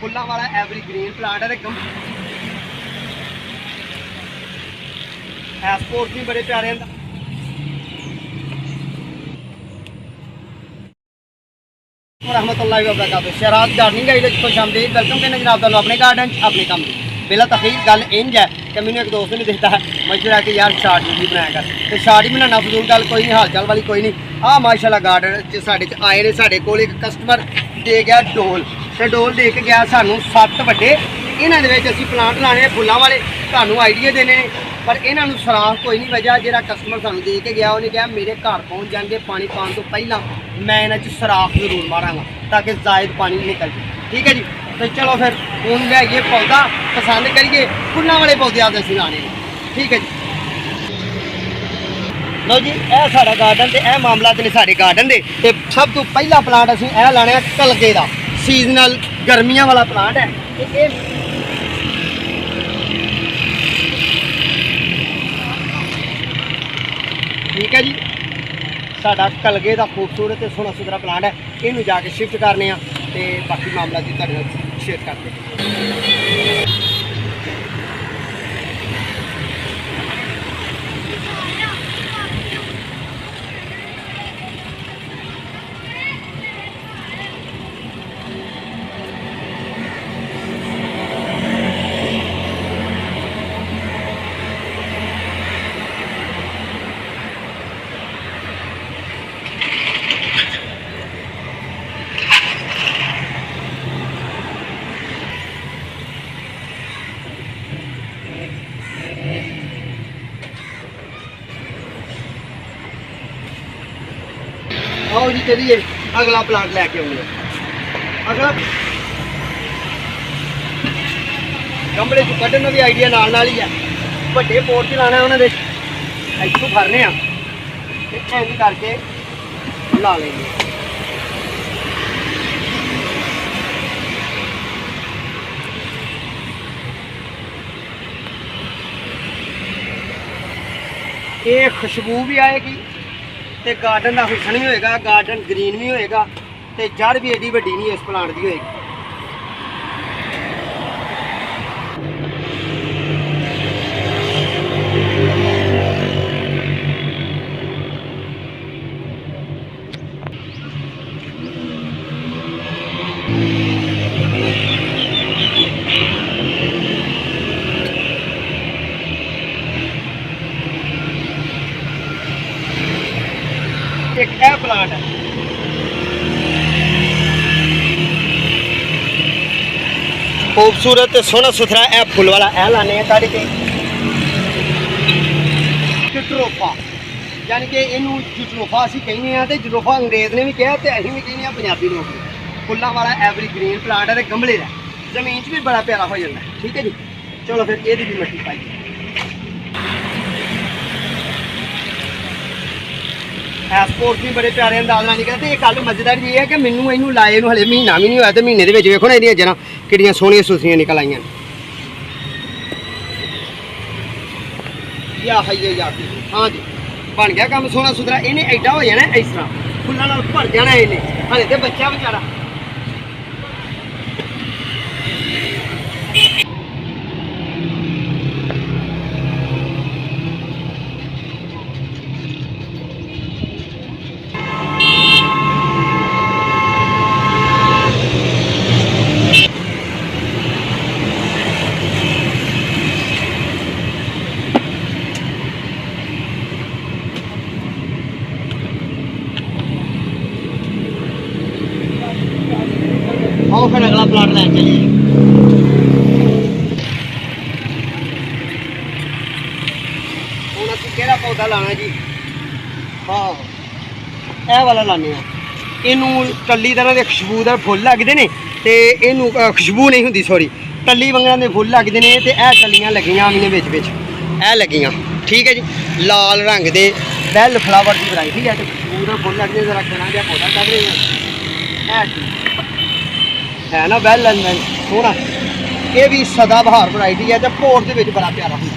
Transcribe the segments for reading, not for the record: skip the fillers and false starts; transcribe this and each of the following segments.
फुल्लां वाला evergreen plant है। एस्पोर्ट भी बड़े प्यारे हैं। रहमतुल्लाहि व बरकातहू। शराब गार्डनिंग गाइड खुशामदीद। वेलकम करना जनाब तुहानू अपने गार्डन अपने काम की। पहला तखीर गल इंज है कि मैंने एक दोस्त ने दिखता है मशवरा कि यार शार्ट वीडियो बनाया कर, तो शार्ट ही बनाना फजूल गल कोई नहीं, हाल चाल वाली कोई नहीं। हाँ माशाल्लाह गार्डन साढ़े आए ने, साढ़े कोल एक कस्टमर दे गया डोल, तो डोल दे के गया सानू 7 वड्डे। इन्हां दे विच असीं प्लांट लाने फुल्लां वाले, तुहानू आइडिया देने ने, पर इन्होंने सराख कोई नहीं वजह। जो कस्टमर सानू दे के गया उन्हें कहा मेरे घर पहुँच जाएंगे पानी पाने तो पहला मैं इन्हें सराख जरूर मारांगा ताकि जायद पानी निकल जाए। ठीक है जी, तो चलो फिर हूँ लियाइए पौधा पसंद करिए, फुल्लां वाले पौधे आज असीं लाने। ठीक है जी, लो जी यह साडा गार्डन ते यह मामला ने साडे गार्डन दे। ते सब तो पहला प्लांट असीं यह लाने कलगे दा, सीजनल गर्मियां वाला प्लांट है। ते ठीक है जी, साडा कलगे का खूबसूरत सोहना सुथरा प्लांट है। इनू जाके शिफ्ट करने तो बाकी मामला जी तुहाडे नाल शेयर करते। आओ जी चलिए अगला प्लांट लैके आउने। अगला गमले च कड्ढन का भी आइडिया नाल ही है। वड्डे पोट च लाना उन्होंने इतों फरने इंज करके ला लेंगे। ये खुशबू भी आएगी तो गार्डन का हुसन भी होएगा, गार्डन ग्रीन भी होएगा, तो जड़ भी एडी वड्डी नहीं इस प्लांट की होएगी। एक यह प्लांट है, खूबसूरत सोहना सुथरा यह फुल वाला यह लाने कढ़ के जट्रोफा, यानी कि इनू जट्रोफा असीं कहने हैं। तो जट्रोफा अंग्रेज़ ने भी कहा तो असीं भी कहने पंजाबी लोग। फुल्लां वाला एवरग्रीन प्लांट है, गमले का जमीन च भी बड़ा प्यारा हो जाता है। ठीक है जी, चलो फिर ये भी मिट्टी पाइए। एस्पोर्ट भी बड़े प्यारे अंदाज नाल निकले। तो ये गल मजेदार जी है कि मैनू इनू लाए हले महीना भी नहीं होया, तो महीने के वेखो ना इहदियां जड़ां किहड़ियां सोहणियां सुथरियां निकल आईयां। या हाइए या हाँ जी, बन गया काम सोहना सुथरा। इन्हें एडा हो जाना इस तरह फुल्लां नाल भर जाना। इन्हें हले तो बच्चा बेचारा। आओ फिर अगला प्लांट लैन चलिए। हुण असीं किहड़ा पौधा लाना जी? हाँ यह वाला लाने। इनू टल्ली तरह के खुशबूदार फुल लगते हैं, तो इनू खुशबू नहीं होंगी सॉरी, टल्ली वंगरां दे फुल लगते हैं। तो यह टल्लियां लगियां इन्हें बिच बिच यह लगियां। ठीक है जी, लाल रंग के बैल फ्लावर की वैरायटी है। तो खुशबूदार फुल लगते जरा घना जिहा पौधा कढ रहे हैं है ना, बैल सोहना। ये भी सदाबहार वैरायटी है, तो पोट के बड़ा प्यारा होंगे।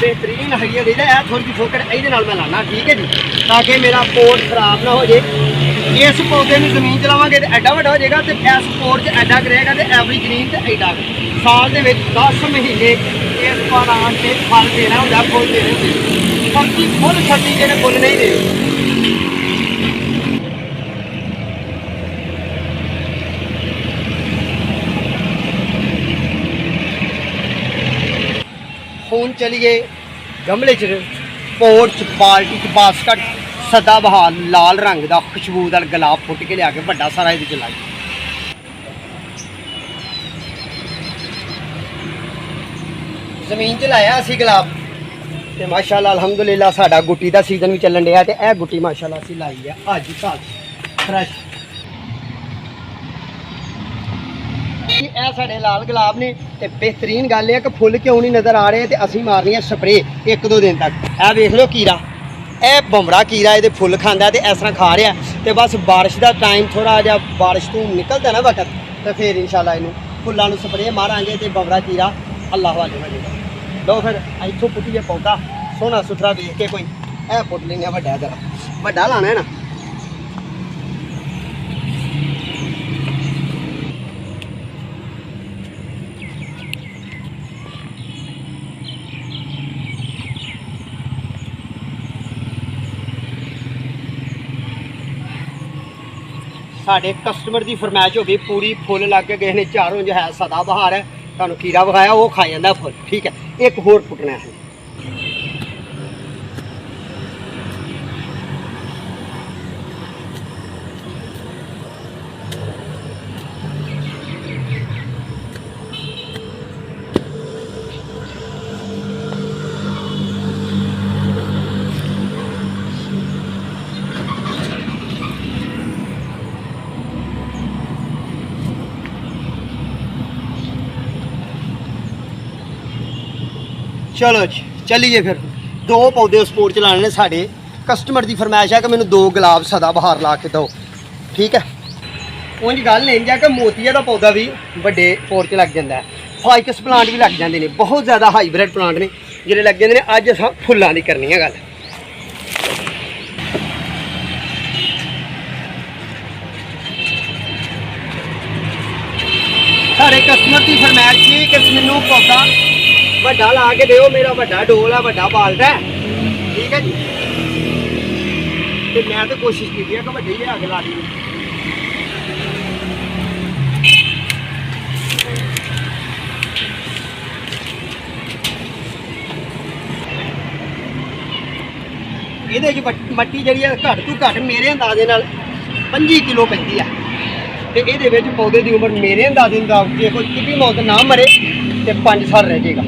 बेहतरीन हरिया दे थोड़ी जी ठोकर ये मैं लाना। ठीक है जी, ताकि मेरा पोट खराब ना हो जाए। इस पौधे में जमीन च लावांगे तो एडा वड्डा हो जाएगा, तो इस पोर च एडा करेगा तो एवरी ग्रीन तो एडा साल के 10 महीने इस प्लांट से फल देना होंगे, फुल देने होंगे। बाकी फुल छत्ती जिन्हें फुल नहीं दे। ਹੁਣ चलिए गमले च पोर च बाल्टी च बास्कट सदाबहार लाल रंग का खुशबूदार गुलाब फुट के लिया के बड़ा सारा ये लाई। जमीन च लाया असी गुलाब तो माशाल्लाह अलहमदुलिल्लाह साडा गुट्टी का सीजन भी चलन दिया। तो यह गुट्टी माशाल्लाह असी लाई है अज कल फ्रैश। साढ़े लाल गुलाब ने तो बेहतरीन गल है कि फुल क्यों नहीं नज़र आ रहे, तो असी मारनी है स्प्रे 1-2 दिन तक। यह देख लो कीड़ा, यह बमड़ा कीड़ा ये फुल खाता तो इस तरह खा रहा। तो बस बारिश का टाइम थोड़ा जहा बारिश तो निकलता ना वक्त, तो फिर इंशाल्लाह इनू फुलों स्प्रे मारांगे तो बमड़ा कीड़ा अल्लाह वाले हो जाएगा। लो फिर इतों पुट्टिए पौधा सोहना सुथरा देख के कोई यह पुट लेंगे व्डा जरा व्डा लाना है ना। साढ़े कस्टमर की फरमाइश हो गई पूरी फुल लग गए ने चारों जो है सदाबहार है, तुहानू कीड़ा विखाया वो खा जाता फुल। ठीक है, एक होर पुटना है। चलो जी चलिए फिर 2 पौधे उस पोर च लाने ने। साढ़े कस्टमर की फरमाइश है कि मैंने 2 गुलाब सदाबहार ला के दो। ठीक है, उंज गल नहीं है कि मोतिया का पौधा भी बड़े पोर च लग जाता है, फाइकस प्लांट भी लग जाते हैं, बहुत ज़्यादा हाईब्रिड प्लांट ने जिहड़े लग जाते हैं। अज अस फुलों की करनी है गल। साढ़े कस्टमर की फरमाइश थी कि मैनू पौधा ਵੱਡਾ ला के दो, मेरा ਵੱਡਾ डोल है, ਵੱਡਾ बाल्टा है। ठीक है जी, तो मैं तो कोशिश की है कि ਵੱਡੇ ही लिया के ला दी। ये मट्टी जी घट तो घट मेरे अंदाजे 25 किलो पैंती है। तो ये पौधे की उम्र मेरे अंदाजे जे कोई किसी मौत ना मरे तो 5 साल रह जाएगा।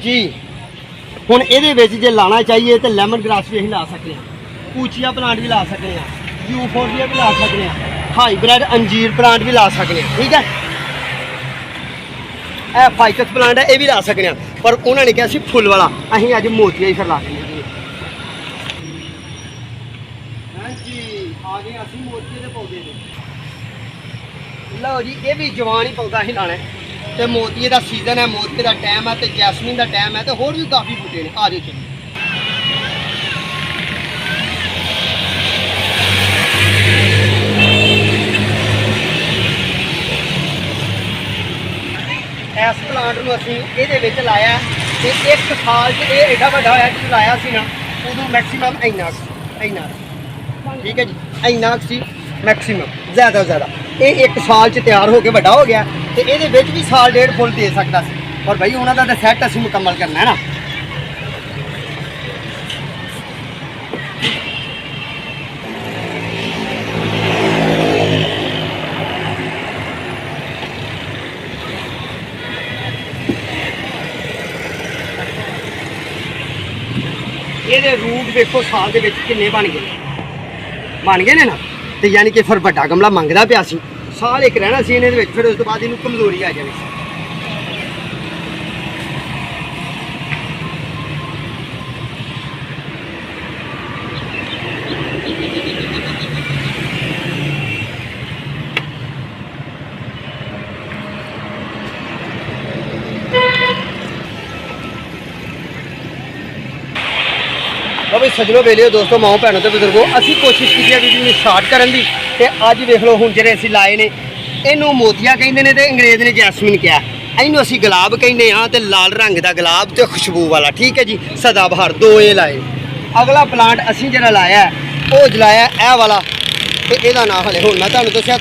जी हुण ये जे लाना चाहिए तो लैमन ग्रास भी असीं ला सकते हैं, पूचिया प्लांट भी ला सकते हैं, यूफोर्बिया भी ला सकते हैं, हाईब्रिड अंजीर प्लांट भी ला सकते हैं। ठीक है, यह फाइकस प्लांट है, ये भी ला सकते हैं, पर उन्होंने कहा फुल वाला असीं अज मोतिया ही फिर ला देंगे। हाँ जी आ गए असीं मोतिया के पौधे। लो जी ये भी जवान ही पौधा ही लाना है, तो मोतिये का सीजन है, मोतिये का टाइम है, तो जैसमीन का टाइम है, तो होर भी काफ़ी बूटे ने। आ जाओ चलिए। इस प्लांट में असीं ये लाया तो 1 साल से ये एडा वड्डा होया जो लाया सी ना उदों मैक्सीमम इन्ना। ठीक है जी, इन्ना सी मैक्सीमम, ज़्यादा ज़्यादा ये 1 साल च तैयार होकर वड्डा हो गया। तो ये भी साल 1.5 फुल दे सकता सी, पर भाई उन्होंने तो सैट असीं मुकम्मल करना है ना। ये रूट देखो साल के किन्ने बन गए ने ना, तो यानी कि फिर बड़ा गमला मंगता पिया सी, साल एक रहना सी इन्हें फिर उस तो बाद इन्हू कमजोरी आ जानी। ਉਹ ਵੀ ਸੱਜਣੋ ਵੇਲੇ ਦੋਸਤੋ ਮਾਓ ਭੈਣੋ ਤੇ ਬਜ਼ੁਰਗੋ ਅਸੀਂ ਕੋਸ਼ਿਸ਼ ਕੀਤੀ ਹੈ ਵੀਡੀਓ ਨੂੰ ਸ਼ਾਰਟ ਕਰਨ ਦੀ ਤੇ ਅੱਜ ਵੇਖ ਲਓ ਹੁਣ ਜਿਹੜੇ ਅਸੀਂ ਲਾਏ ਨੇ ਇਹਨੂੰ ਮੋਤੀਆ ਕਹਿੰਦੇ ਨੇ ਤੇ ਅੰਗਰੇਜ਼ ਨੇ ਜੈਸਮੀਨ ਕਿਹਾ ਇਹਨੂੰ ਅਸੀਂ ਗੁਲਾਬ ਕਹਿੰਦੇ ਹਾਂ ਤੇ ਲਾਲ ਰੰਗ ਦਾ ਗੁਲਾਬ ਤੇ ਖੁਸ਼ਬੂ ਵਾਲਾ ਠੀਕ ਹੈ ਜੀ ਸਦਾ ਬਹਾਰ ਦੋ ਇਹ ਲਾਏ ਅਗਲਾ ਪਲਾਂਟ ਅਸੀਂ ਜਿਹੜਾ ਲਾਇਆ ਉਹ ਜਲਾਇਆ ਇਹ ਵਾਲਾ ਤੇ ਇਹਦਾ ਨਾਂ ਹਲੇ ਹੁਣ ਮੈਂ ਤੁਹਾਨੂੰ ਦੱਸਿਆ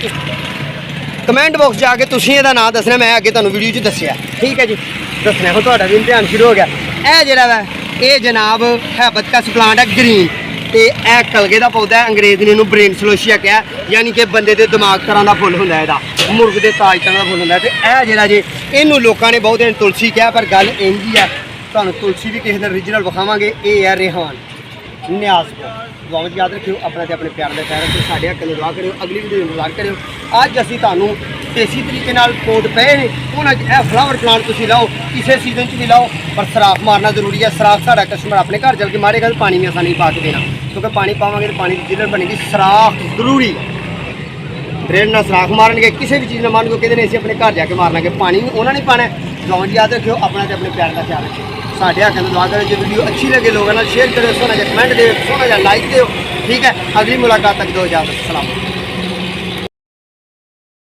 ਕਮੈਂਟ ਬਾਕਸ ਜਾ ਕੇ ਤੁਸੀਂ ਇਹਦਾ ਨਾਂ ਦੱਸਣਾ ਮੈਂ ਅੱਗੇ ਤੁਹਾਨੂੰ ਵੀਡੀਓ 'ਚ ਦੱਸਿਆ ਠੀਕ ਹੈ ਜੀ ਦੱਸਣਾ ਹੁਣ ਤੁਹਾਡਾ ਵੀ ਇਮਤਿਹਾਨ ਸ਼ੁਰੂ ਹੋ ਗਿਆ ਇਹ ਜਿਹੜਾ ਵਾ ਇਹ ਜਨਾਬ ਹੈਬਤਕਸ ਪਲਾਂਟ ਹੈ ਗ੍ਰੀਨ ਤੇ ਇਹ ਕਲਗੇ ਦਾ ਪੌਦਾ ਹੈ ਅੰਗਰੇਜ਼ ਨੇ ਇਹਨੂੰ ਬ੍ਰੇਨ ਸਲੋਸ਼ੀਆ ਕਿਹਾ ਯਾਨੀ ਕਿ ਬੰਦੇ ਦੇ ਦਿਮਾਗ ਤਰ੍ਹਾਂ ਦਾ ਫੁੱਲ ਹੁੰਦਾ ਇਹਦਾ ਮੁਰਗ ਦੇ ਤਾਜ ਤਰ੍ਹਾਂ ਦਾ ਫੁੱਲ ਹੁੰਦਾ ਤੇ ਇਹ ਜਿਹੜਾ ਜੇ ਇਹਨੂੰ ਲੋਕਾਂ ਨੇ ਬਹੁਤੇ ਤੁਲਸੀ ਕਿਹਾ ਪਰ ਗੱਲ ਇੰਝ ਹੀ ਆ ਤੁਹਾਨੂੰ ਤੁਲਸੀ ਵੀ ਕਿਸੇ ਦਿਨ ਓਰੀਜਨਲ ਵਿਖਾਵਾਂਗੇ ਇਹ ਹੈ ਰੇਹਾਨ ਨਿਆਜ਼ਪੁਰ ਦੁਆਵਾਂ 'ਚ ਯਾਦ ਰੱਖਿਓ ਆਪਣਾ ਤੇ ਆਪਣੇ ਪਿਆਰ ਦਾ ਖਿਆਲ ਰੱਖਿਓ ਸਾਡੇ ਹੱਕ ਨੂੰ ਦੁਆ ਕਰਿਓ ਅਗਲੀ ਵੀਡੀਓ ਨੂੰ ਇੰਤਜ਼ਾਰ ਕਰਿਓ ਅੱਜ ਅਸੀਂ ਤੁਹਾਨੂੰ ਦੇਸੀ ਤਰੀਕੇ ਨਾਲ ਪੌਦ ਪਏ ਨੇ ਉਹਨਾਂ 'ਚ ਇਹ ਫਲਾਵਰ ਪਲਾਂਟ ਤੁਸੀਂ ਲਾਓ ਕਿਸੇ ਸੀਜ਼ਨ 'ਚ ਵੀ ਲਾਓ ਪਰ ਸਰਾਖ ਮਾਰਨਾ ਜ਼ਰੂਰੀ ਹੈ ਸਰਾਖ ਸਾਡਾ ਕਸਟਮਰ ਆਪਣੇ ਘਰ ਚੱਲ ਕੇ ਮਾਰੇਗਾ ਤਾਂ ਪਾਣੀ ਵੀ ਆਸਾਨੀ ਪਾ ਕੇ ਦੇਣਾ ਕਿਉਂਕਿ ਪਾਣੀ ਪਾਵਾਂਗੇ ਤਾਂ ਪਾਣੀ ਦੀ ਜਿਲਰ ਬਣੇਗੀ ਸਰਾਖ ਜ਼ਰੂਰੀ ਬ੍ਰੇਡ ਨਾਲ ਸਰਾਖ ਮਾਰਨਗੇ ਕਿਸੇ ਵੀ ਚੀਜ਼ ਨਾਲ ਮਾਰਨਗੇ ਕਹਿੰਦੇ ਨੇ ਅਸੀਂ ਆਪਣੇ ਘਰ ਜਾ ਕੇ ਮਾਰਨਾਗੇ ਪਾਣੀ ਉਹਨਾਂ ਨੇ ਪਾਣਾ ਦੁਆਵਾਂ 'ਚ ਯਾਦ ਰੱਖਿਓ ਆਪਣਾ ਤੇ ਆਪਣੇ ਪਿਆਰ ਦਾ ਖਿਆਲ ਰੱਖਿਓ ਸਾਡੇ ਹੱਥਾਂ ਨੂੰ ਦੁਆ ਕਰੋ ਜੇ ਵੀਡੀਓ ਅੱਛੀ ਲੱਗੇ ਲੋਕਾਂ ਨਾਲ ਸ਼ੇਅਰ ਕਰਿਓ ਸੋਹਣਾ ਜਿਹਾ ਕਮੈਂਟ ਦਿਓ ਸੋਹਣਾ ਜਿਹਾ ਲਾਈਕ ਦਿਓ ਠੀਕ ਹੈ ਅਗਲੀ ਮੁਲਾਕਾਤ ਤੱਕ ਦਿਓ ਇਜਾਜ਼ਤ ਸਲਾਮ